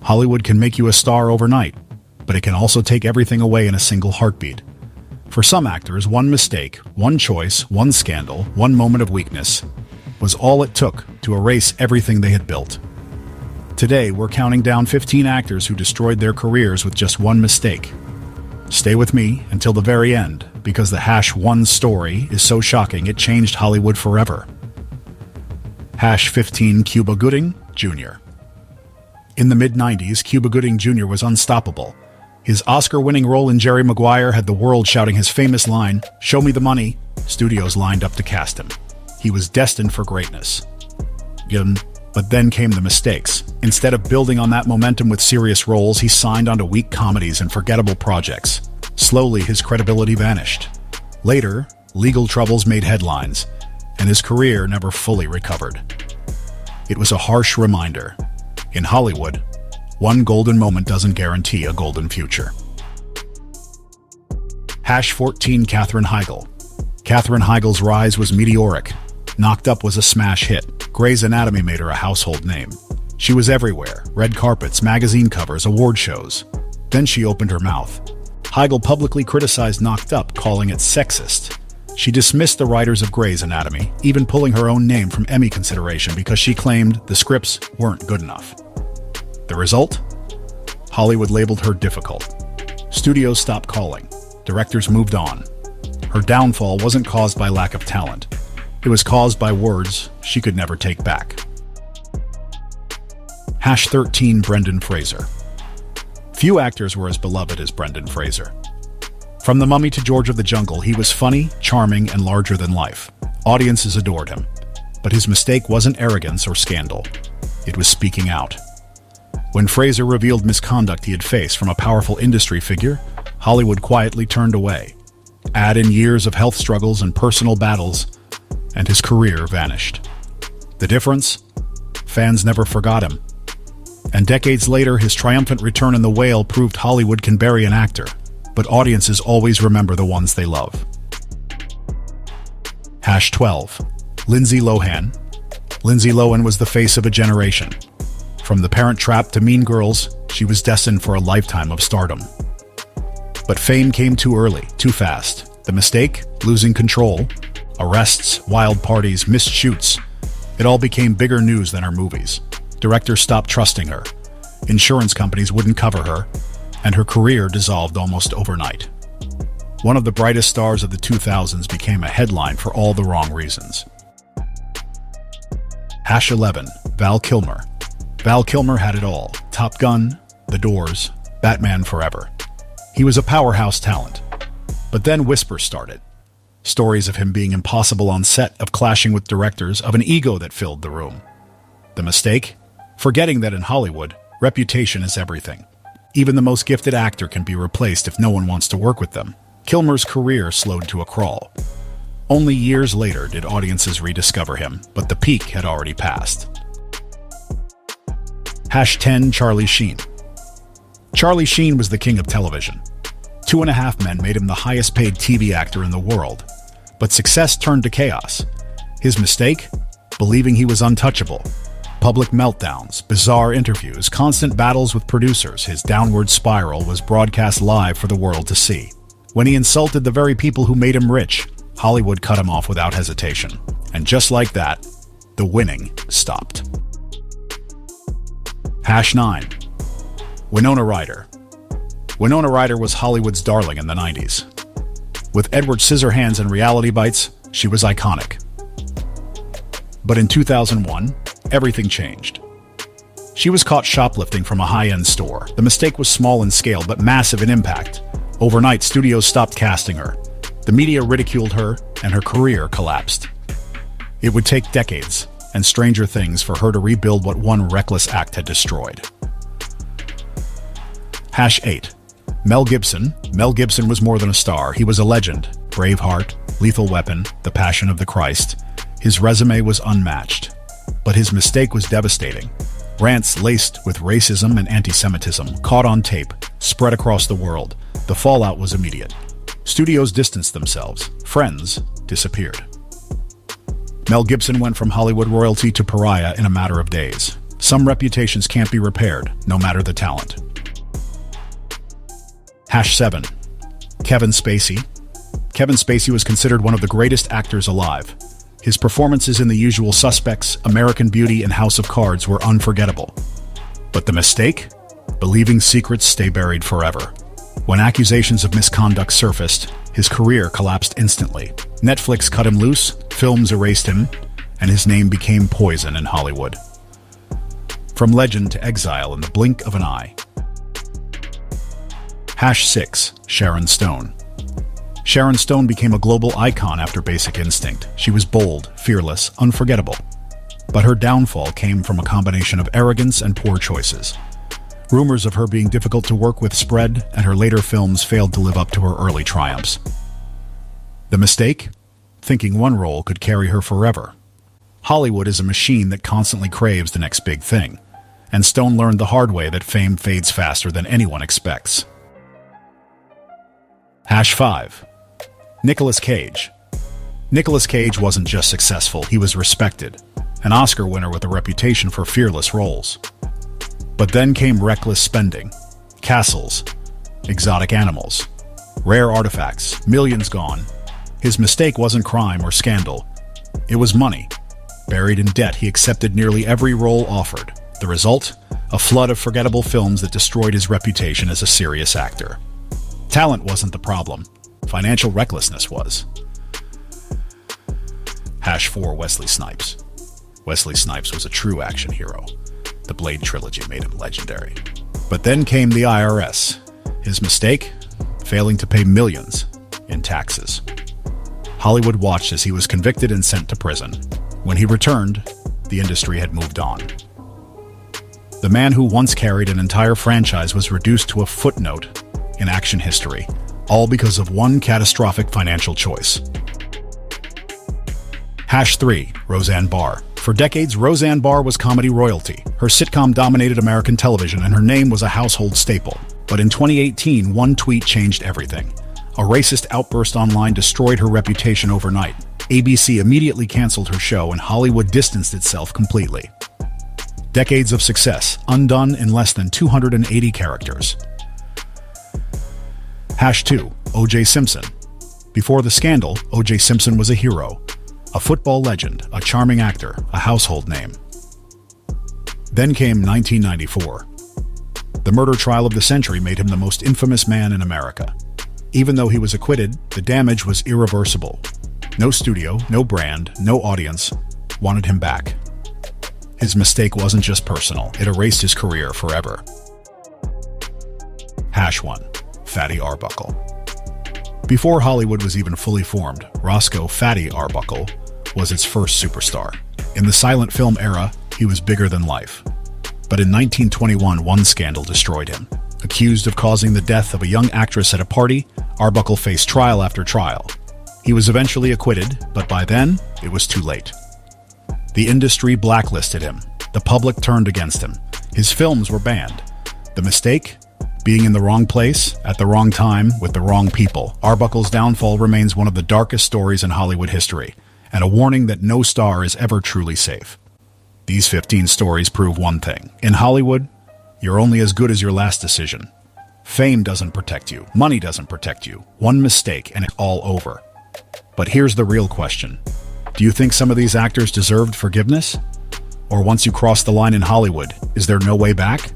Hollywood can make you a star overnight, but it can also take everything away in a single heartbeat. For some actors, one mistake, one choice, one scandal, one moment of weakness was all it took to erase everything they had built. Today, we're counting down 15 actors who destroyed their careers with just one mistake. Stay with me until the very end, because the #1 story is so shocking it changed Hollywood forever. #15 Cuba Gooding, Jr. In the mid-90s, Cuba Gooding Jr. was unstoppable. His Oscar-winning role in Jerry Maguire had the world shouting his famous line, "Show me the money." Studios lined up to cast him. He was destined for greatness. But then came the mistakes. Instead of building on that momentum with serious roles, he signed onto weak comedies and forgettable projects. Slowly, his credibility vanished. Later, legal troubles made headlines, and his career never fully recovered. It was a harsh reminder. In Hollywood, one golden moment doesn't guarantee a golden future. #14 Katherine Heigl. Katherine Heigl's rise was meteoric. Knocked Up was a smash hit. Grey's Anatomy made her a household name. She was everywhere: red carpets, magazine covers, award shows. Then she opened her mouth. Heigl publicly criticized Knocked Up, calling it sexist. She dismissed the writers of Grey's Anatomy, even pulling her own name from Emmy consideration because she claimed the scripts weren't good enough. The result? Hollywood labeled her difficult. Studios stopped calling. Directors moved on. Her downfall wasn't caused by lack of talent. It was caused by words she could never take back. #13 Brendan Fraser. Few actors were as beloved as Brendan Fraser. From The Mummy to George of the Jungle, he was funny, charming, and larger than life. Audiences adored him. But his mistake wasn't arrogance or scandal. It was speaking out. When Fraser revealed misconduct he had faced from a powerful industry figure, Hollywood quietly turned away. Add in years of health struggles and personal battles, and his career vanished. The difference? Fans never forgot him. And decades later, his triumphant return in The Whale proved Hollywood can bury an actor, but audiences always remember the ones they love. #12 Lindsay Lohan. Lindsay Lohan was the face of a generation. From The Parent Trap to Mean Girls, she was destined for a lifetime of stardom. But fame came too early, too fast. The mistake? Losing control. Arrests, wild parties, missed shoots. It all became bigger news than her movies. Directors stopped trusting her. Insurance companies wouldn't cover her, and her career dissolved almost overnight. One of the brightest stars of the 2000s became a headline for all the wrong reasons. #11 Val Kilmer. Val Kilmer had it all: Top Gun, The Doors, Batman Forever. He was a powerhouse talent. But then whispers started. Stories of him being impossible on set, of clashing with directors, of an ego that filled the room. The mistake? Forgetting that in Hollywood, reputation is everything. Even the most gifted actor can be replaced if no one wants to work with them. Kilmer's career slowed to a crawl. Only years later did audiences rediscover him, but the peak had already passed. #10 Charlie Sheen. Charlie Sheen was the king of television. 2.5 Men made him the highest-paid TV actor in the world. But success turned to chaos. His mistake? Believing he was untouchable. Public meltdowns, bizarre interviews, constant battles with producers. His downward spiral was broadcast live for the world to see. When he insulted the very people who made him rich, Hollywood cut him off without hesitation. And just like that, the winning stopped. #9 Winona Ryder. Winona Ryder was Hollywood's darling in the 90s. With Edward Scissorhands and Reality Bites, she was iconic. But in 2001, everything changed. She was caught shoplifting from a high-end store. The mistake was small in scale, but massive in impact. Overnight, studios stopped casting her. The media ridiculed her, and her career collapsed. It would take decades and stranger things for her to rebuild what one reckless act had destroyed. #8 Mel Gibson. Mel Gibson was more than a star. He was a legend. Braveheart, Lethal Weapon, The Passion of the Christ. His resume was unmatched. But his mistake was devastating. Rants laced with racism and anti-Semitism, caught on tape, spread across the world. The fallout was immediate. Studios distanced themselves. Friends disappeared. Mel Gibson went from Hollywood royalty to pariah in a matter of days. Some reputations can't be repaired, no matter the talent. #7. Kevin Spacey. Kevin Spacey was considered one of the greatest actors alive. His performances in The Usual Suspects, American Beauty, and House of Cards were unforgettable. But the mistake? Believing secrets stay buried forever. When accusations of misconduct surfaced, his career collapsed instantly. Netflix cut him loose, films erased him, and his name became poison in Hollywood. From legend to exile in the blink of an eye. #6. Sharon Stone. Sharon Stone became a global icon after Basic Instinct. She was bold, fearless, unforgettable. But her downfall came from a combination of arrogance and poor choices. Rumors of her being difficult to work with spread, and her later films failed to live up to her early triumphs. The mistake? Thinking one role could carry her forever. Hollywood is a machine that constantly craves the next big thing, and Stone learned the hard way that fame fades faster than anyone expects. #5. Nicolas Cage. Nicolas Cage wasn't just successful, he was respected, an Oscar winner with a reputation for fearless roles. But then came reckless spending, castles, exotic animals, rare artifacts, millions gone. His mistake wasn't crime or scandal, it was money. Buried in debt, he accepted nearly every role offered. The result? A flood of forgettable films that destroyed his reputation as a serious actor. Talent wasn't the problem. Financial recklessness was. #4. Wesley Snipes. Wesley Snipes was a true action hero. The Blade trilogy made him legendary. But then came the IRS. His mistake? Failing to pay millions in taxes. Hollywood watched as he was convicted and sent to prison. When he returned, the industry had moved on. The man who once carried an entire franchise was reduced to a footnote in action history, all because of one catastrophic financial choice. #3. Roseanne Barr. For decades, Roseanne Barr was comedy royalty. Her sitcom dominated American television, and her name was a household staple. But in 2018, one tweet changed everything. A racist outburst online destroyed her reputation overnight. ABC immediately canceled her show, and Hollywood distanced itself completely. Decades of success, undone in less than 280 characters. #2. O.J. Simpson. Before the scandal, O.J. Simpson was a hero. A football legend, a charming actor, a household name. Then came 1994. The murder trial of the century made him the most infamous man in America. Even though he was acquitted, the damage was irreversible. No studio, no brand, no audience wanted him back. His mistake wasn't just personal, it erased his career forever. #1. Fatty Arbuckle. Before Hollywood was even fully formed, Roscoe "Fatty" Arbuckle was its first superstar. In the silent film era, he was bigger than life. But in 1921, one scandal destroyed him. Accused of causing the death of a young actress at a party, Arbuckle faced trial after trial. He was eventually acquitted, but by then, it was too late. The industry blacklisted him. The public turned against him. His films were banned. The mistake? Being in the wrong place, at the wrong time, with the wrong people. Arbuckle's downfall remains one of the darkest stories in Hollywood history, and a warning that no star is ever truly safe. These 15 stories prove one thing. In Hollywood, you're only as good as your last decision. Fame doesn't protect you. Money doesn't protect you. One mistake, and it's all over. But here's the real question. Do you think some of these actors deserved forgiveness? Or once you cross the line in Hollywood, is there no way back?